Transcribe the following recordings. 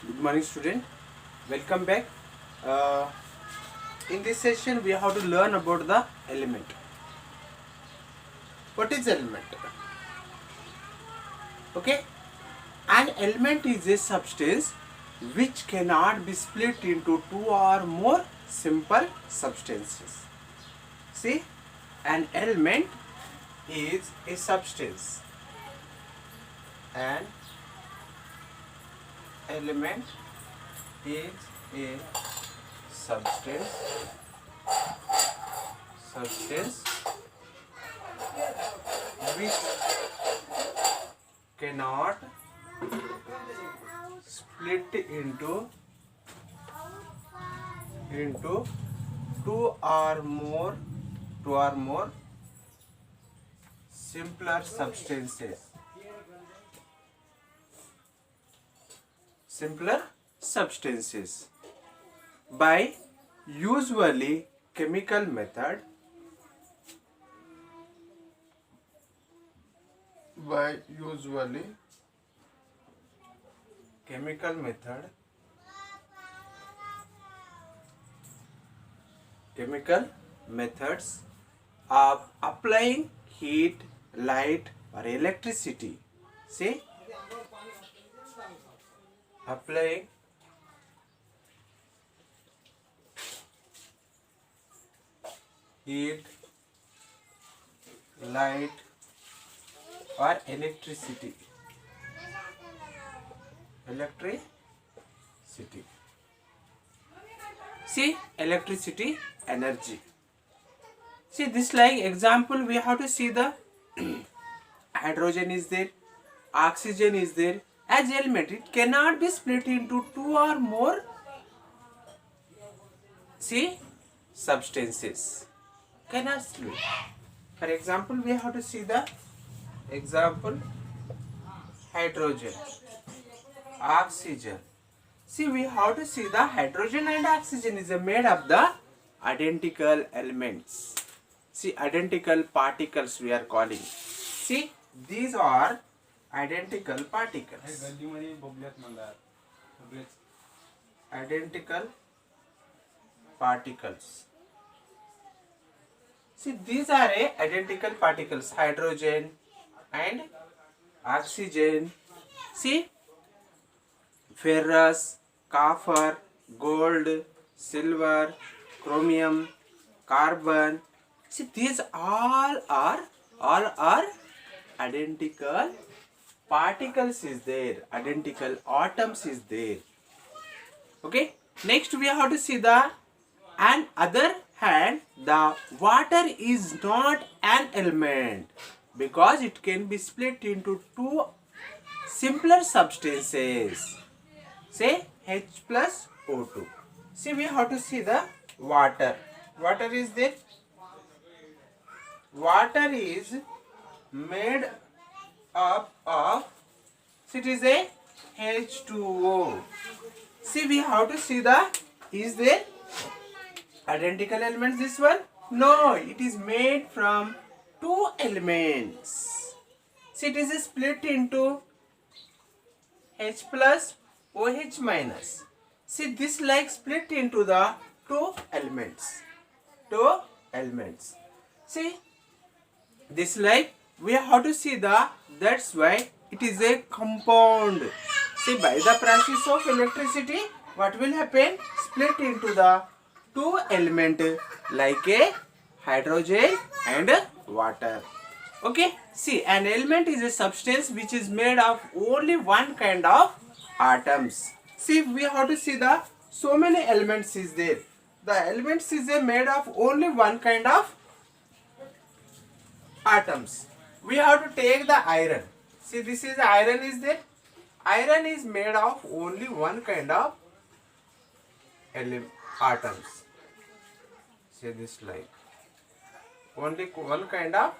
Good morning, student. Welcome back. Uh, in this session, we have to learn about the element. What is element? Okay, an element is a substance which cannot be split into two or more simple substances. See, an element is a substance. An element is a substance which cannot split into two or more simpler substances by usually chemical method by usually chemical method chemical methods of applying heat, light or electricity. See, applying heat, light or electricity. See, electricity energy. See, this like example we have to see the hydrogen is there, oxygen is there. As element, it cannot be split into two or more substances. Cannot split. For example, we have to see the example hydrogen, oxygen. See, we have to see the hydrogen and oxygen is made of the identical elements. See, identical particles we are calling. See, these are identical particles. Identical particles. See, these are identical particles, hydrogen and oxygen. See, ferrous, copper, gold, silver, chromium, carbon. See, these all are identical particles is there, identical atoms is there. Okay, next we have to see the on other hand, the water is not an element because it can be split into two simpler substances. Say H plus O2. See, we have to see the water. Water is there. Water is made up of, so it is a H2O. See, we have to see the, is there identical elements this one? No, it is made from two elements. See, it is split into H plus OH minus. See, this like split into the two elements. See, this like we have to see the, that's why it is a compound. See, by the process of electricity, what will happen? Split into the two element like a hydrogen and water. Okay, see, an element is a substance which is made of only one kind of atoms. See, we have to see the so many elements is there. The elements is made of only one kind of atoms. We have to take the iron. See, this is iron is there. Iron is made of only one kind of atoms. Say this like only one kind of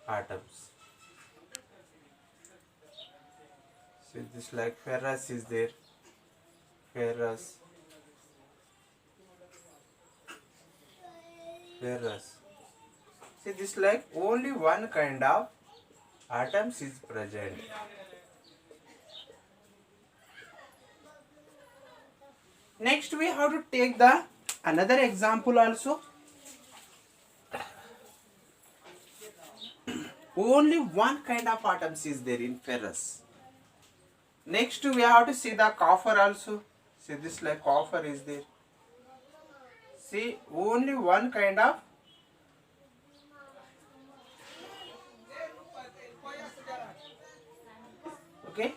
atoms. See, this like ferrous is there. Ferrous. See, this like only one kind of atoms is present. Next we have to take the another example also. Only one kind of atoms is there in ferrous. Next we have to see the copper also. See this like copper is there. See only one kind of okay.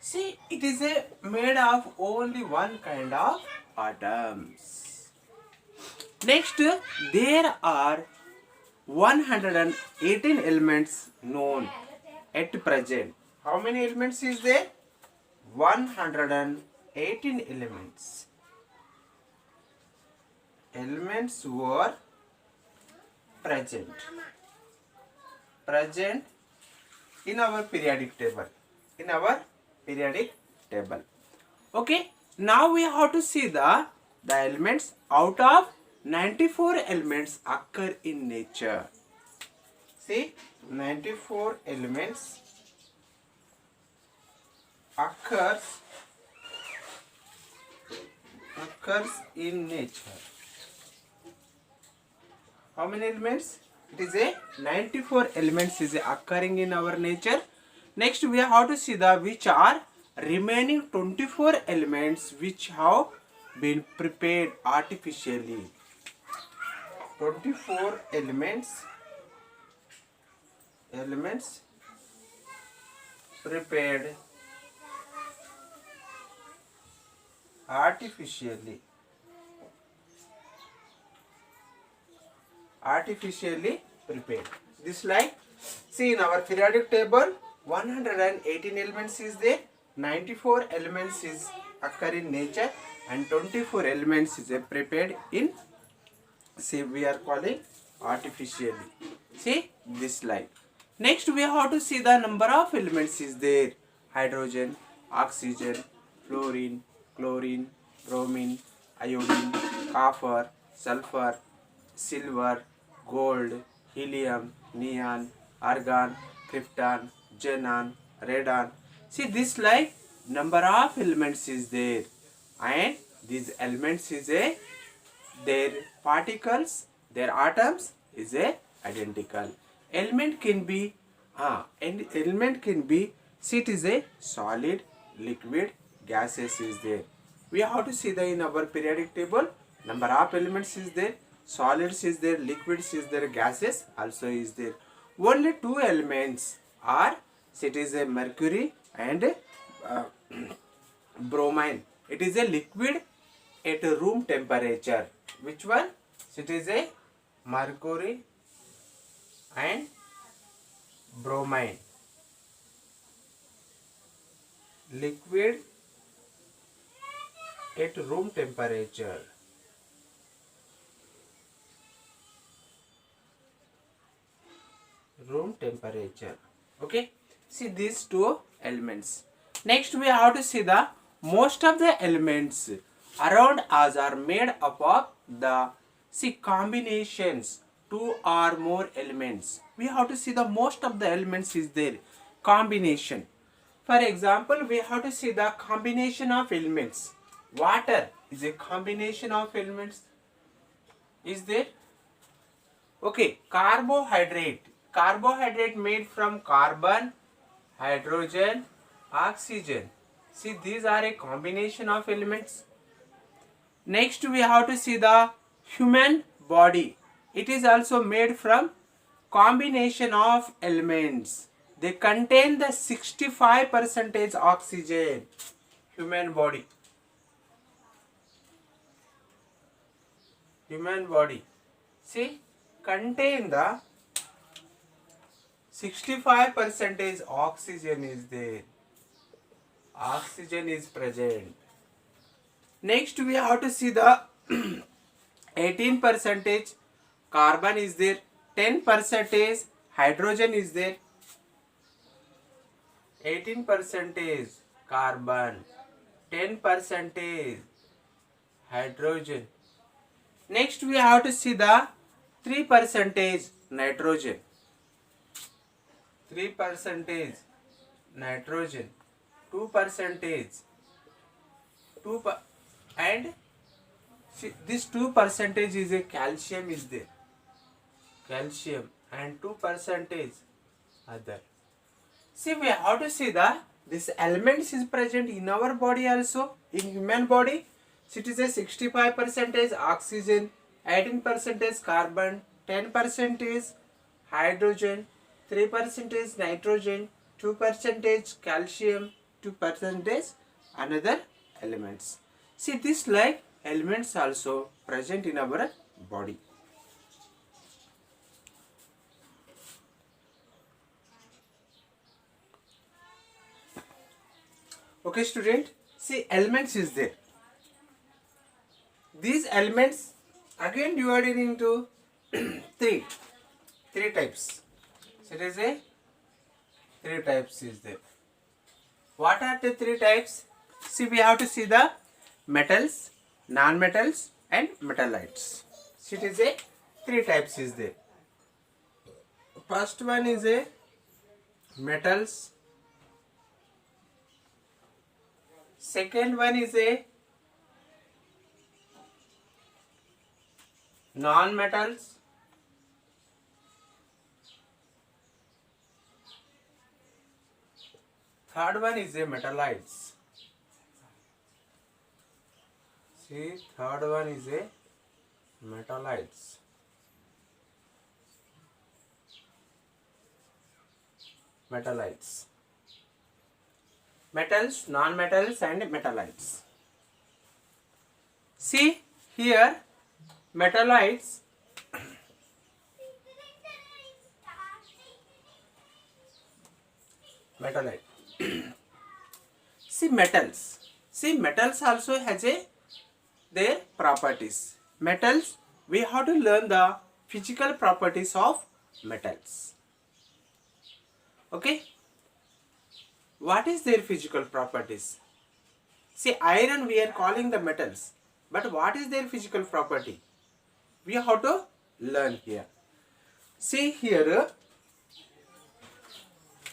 See, it is made of only one kind of atoms. Next, there are 118 elements known at present. How many elements is there? 118 elements. Elements were present. Present in our periodic table. In our periodic table. Okay, now we have to see the elements. Out of 94 elements occur in nature. See, 94 elements occurs in nature. How many elements? It is 94 elements is occurring in our nature. Next we have to see the which are remaining 24 elements which have been prepared artificially. 24 elements prepared artificially prepared. This like, see in our periodic table 118 elements is there, 94 elements is occur in nature and 24 elements is prepared in, see we are calling artificially. See this slide. Next we have to see the number of elements is there. Hydrogen, oxygen, fluorine, chlorine, bromine, iodine, copper, sulfur, silver, gold, helium, neon, argon, krypton, xenon, radon. See this like number of elements is there and these elements is their particles, their atoms is identical. Element can be see it is a solid, liquid, gases is there. We have to see the in our periodic table number of elements is there, solids is there, liquids is there, gases also is there. Only two elements are, so it is a mercury and bromine. It is a liquid at a room temperature. Which one? So it is a mercury and bromine. Liquid at room temperature. Room temperature. Okay. See these two elements. Next we have to see the most of the elements around us are made up of the combinations, two or more elements. We have to see the most of the elements is there. Combination. For example, we have to see the combination of elements. Water is a combination of elements. Is there? Okay, carbohydrate. Carbohydrate made from carbon, hydrogen, oxygen. See, these are a combination of elements. Next, we have to see the human body. It is also made from combination of elements. They contain the 65% oxygen. Human body. Human body. See, contain the 65% oxygen is there. Oxygen is present. Next we have to see the 18% carbon is there, 10% hydrogen is there. 18% carbon, 10% hydrogen. Next we have to see the 3% nitrogen, 3% nitrogen, 2%, and see, this 2% is a calcium is there, calcium, and 2% other. See, we have to see the this elements is present in our body also, in human body. So it is a 65% oxygen, 18% carbon, 10% hydrogen, 3% nitrogen, 2% calcium, 2% another elements. See, this like elements also present in our body. Okay, student, see, elements is there. These elements again divided into three types. So it is a three types is there. What are the three types? See, we have to see the metals, non-metals, and metallites. So it is a three types is there. First one is a metals. Second one is a non-metals. Third one is a metallites. See, third one is a metallites. Metallites. Metals, non-metals, and metallites. See here, metallites. Metallite. See, metals. See, metals also has their properties. Metals, we have to learn the physical properties of metals. Okay. What is their physical properties? See, iron we are calling the metals, but what is their physical property? We have to learn here. See here,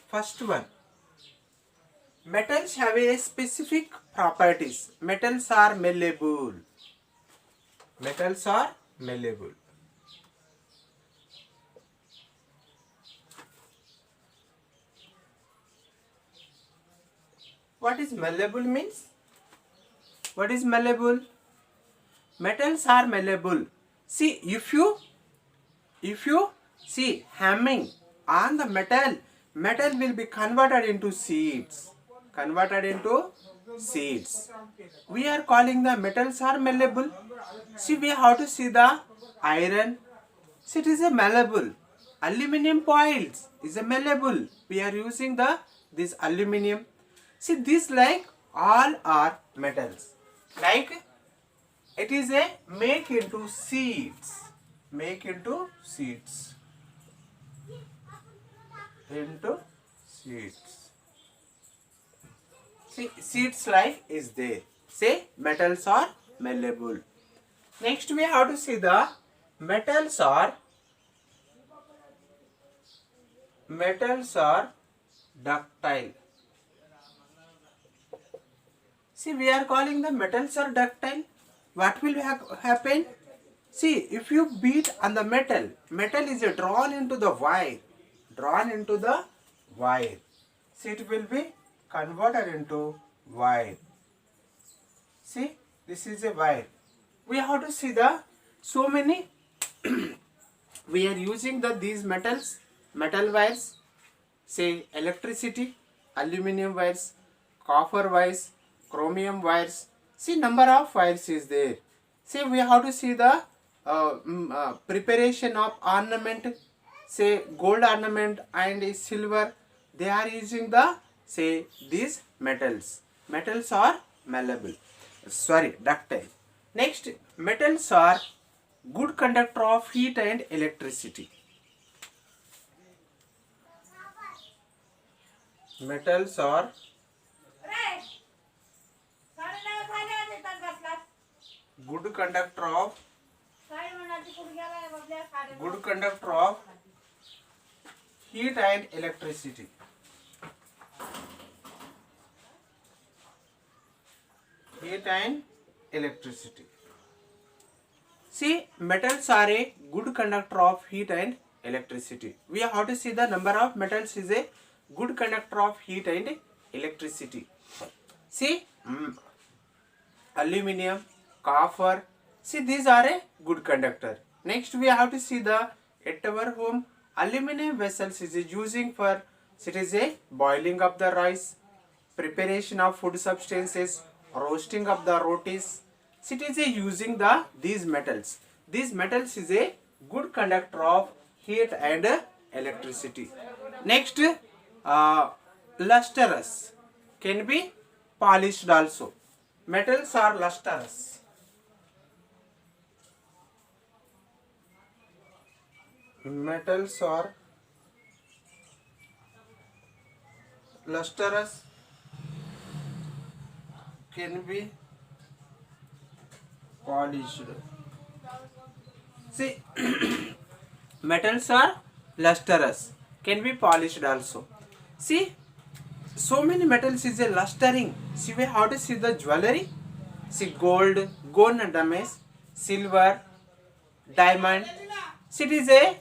first one, metals have a specific properties. Metals are malleable. Metals are malleable. What is malleable means? What is malleable? Metals are malleable. See, if you see hammering on the metal will be converted into seeds. Converted into seeds. We are calling the metals are malleable. See, we have to see the iron. See, it is a malleable. Aluminium foils is a malleable. We are using this aluminium. See, this like all are metals. Like it is a make into seeds. Make into seeds. Into seeds. See, seeds like is there. Say metals are malleable. Next we have to see the metals are ductile. See, we are calling the metals are ductile. What will happen? See, if you beat on the metal is drawn into the wire. Drawn into the wire. See, it will be converted into wire. See, this is a wire. We have to see the so many we are using these metal wires. Say electricity, aluminium wires, copper wires, chromium wires. See, number of wires is there. See, we have to see the preparation of ornament. Say gold ornament and silver. They are using these metals. Metals are malleable. Sorry, ductile. Next, metals are good conductor of heat and electricity. Metals are good conductor of good conductor of heat and electricity. Heat and electricity. See, metals are a good conductor of heat and electricity. We have to see the number of metals is a good conductor of heat and electricity. See, aluminium, copper. See, these are a good conductor. Next, we have to see the at our home aluminum vessels is using for it is a boiling of the rice, preparation of food substances, roasting of the rotis. It is a using the these metals. These metals is a good conductor of heat and electricity. Next, lustrous can be polished also. Metals are lustrous. Metals are lustrous can be polished. See, metals are lustrous can be polished also. See, so many metals is a lustering. See, we how to see the jewelry. See, gold ornaments, silver, diamond. See, it is a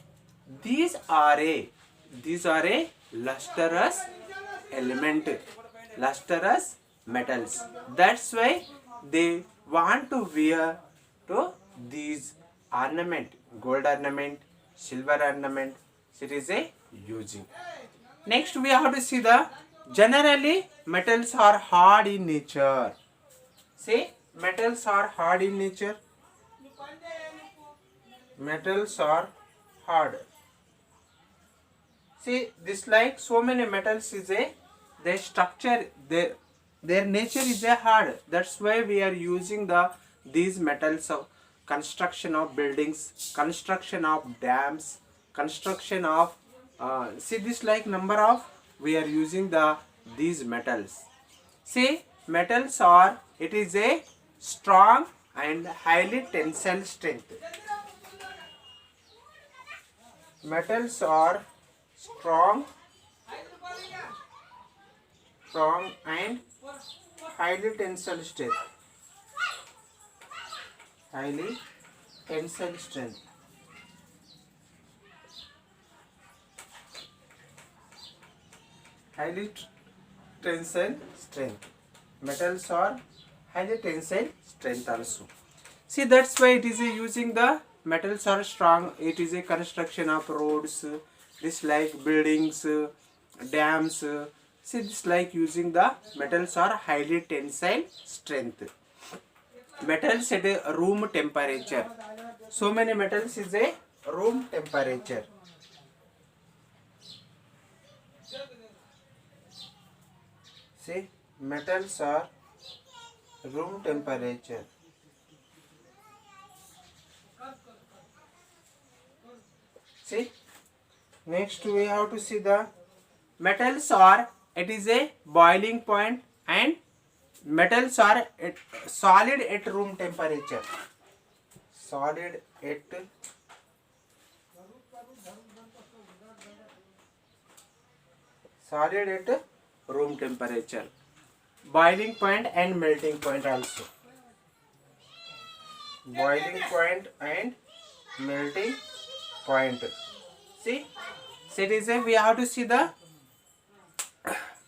these are a lustrous element, lustrous metals. That's why they want to wear to these ornament, gold ornament, silver ornament. It is a using. Next, we have to see the generally metals are hard in nature. See, metals are hard in nature. Metals are hard. See, this like so many metals is a their structure, their nature is a hard. That's why we are using the these metals of construction of buildings, construction of dams, construction of see this like number of we are using the these metals. See, metals are it is a strong and highly tensile strength. Metals are strong and highly tensile strength. Highly tensile strength. Highly tensile strength. Metals are highly tensile strength also. See, that's why it is using the metals are strong. It is a construction of roads, this like buildings, dams. See, this like using the metals are highly tensile strength. Metals at a room temperature. So many metals is a room temperature. See, metals are room temperature. See, next we have to see the metals are it is a boiling point and metals are solid at room temperature. Solid at room temperature. Boiling point and melting point also. Boiling point and melting point. See, so it is a we have to see the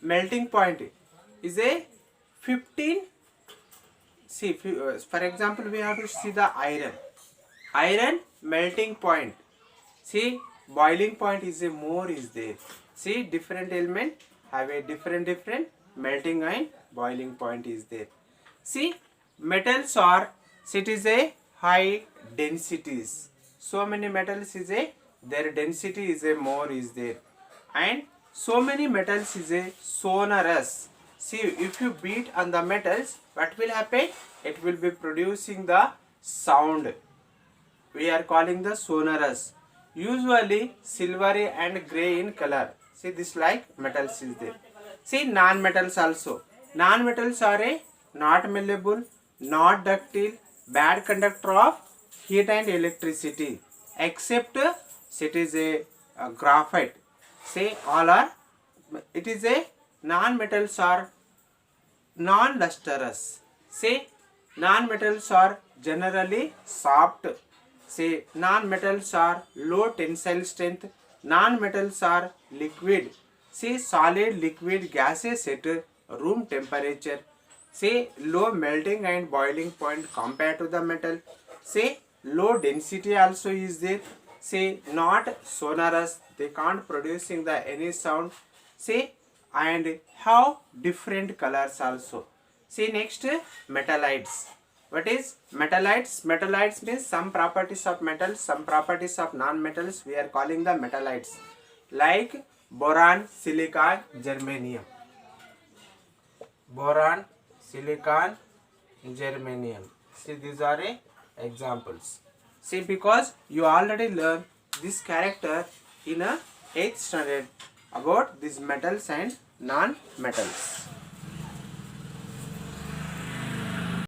melting point is a 15. See, for example, we have to see the iron melting point. See, boiling point is a more is there. See, different element have a different melting and boiling point is there. See, metals are it is a high densities. So many metals is a their density is a more is there, and so many metals is a sonorous. See, if you beat on the metals, what will happen? It will be producing the sound. We are calling the sonorous. Usually silvery and grey in color. See, this like metals is there. See, non-metals also. Non-metals are a not malleable, not ductile, bad conductor of heat and electricity, except it is a graphite. Say all are, it is a non-metals are non-lustrous. Say non-metals are generally soft. Say non-metals are low tensile strength. Non-metals are liquid. Say solid, liquid, gases at room temperature. Say low melting and boiling point compared to the metal. Say low density also is there. Say not sonorous, they can't producing the any sound. Say and have different colors also. See next, metallites. What is metallites? Metallites means some properties of metals, some properties of non-metals. We are calling the metallites, like boron, silicon, germanium. Boron, silicon, germanium. See, these are examples. See, because you already learned this character in a 8th standard about these metals and non-metals.